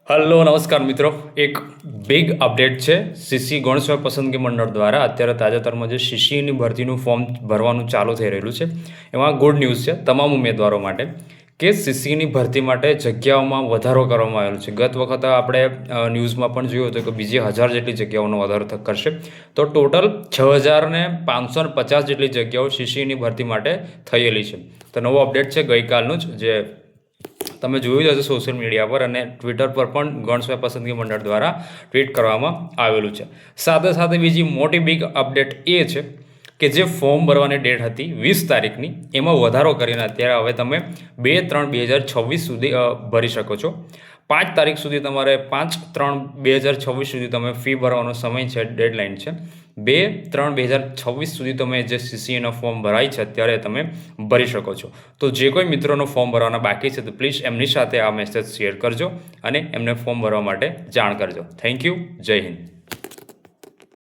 Hello નમસ્કાર મિત્રો, એક બિગ અપડેટ છે સીસી ગૌણ સેવા પસંદગી મંડળ દ્વારા અત્યારે તાજેતરમાં જે સીસીની ભરતીનું ફોર્મ ભરવાનું ચાલુ થઈ રહેલું છે એમાં ગુડ ન્યૂઝ છે તમામ ઉમેદવારો માટે કે સીસીની ભરતી માટે જગ્યાઓમાં વધારો કરવામાં આવેલો છે. ગત વખત આપણે ન્યૂઝમાં પણ જોયું હતું કે બીજી 1000 જેટલી જગ્યાઓનો વધારો કરશે, તો ટોટલ 6550 જેટલી જગ્યાઓ સીસીની ભરતી માટે થયેલી છે. તો નવો અપડેટ છે ગઈકાલનું જ, જે તમે જોયું જ હશે સોશિયલ મીડિયા પર અને ટ્વિટર પર પણ ગૌણ સેવા પસંદગી મંડળ દ્વારા ટ્વીટ કરવામાં આવેલું છે. સાથે સાથે બીજી મોટી બિગ અપડેટ એ છે કે જે ફોર્મ ભરવાની ડેટ હતી 20 તારીખની, એમાં વધારો કરીને અત્યારે હવે તમે 2/3/2026 સુધી ભરી શકો છો. 5 તારીખ સુધી તમારે 5/3/2026 સુધી તમે ફી ભરવાનો સમય છે, ડેડલાઇન છે. 2/3/2026 સુધી તમે જે સીસીનો ફોર્મ ભરાય છે અત્યારે તમે ભરી શકો છો. તો જે કોઈ મિત્રોનો ફોર્મ ભરવાના બાકી છે તો પ્લીઝ એમની સાથે આ મેસેજ શેર કરજો અને એમને ફોર્મ ભરવા માટે જાણ કરજો. Thank you. જય હિન્દ.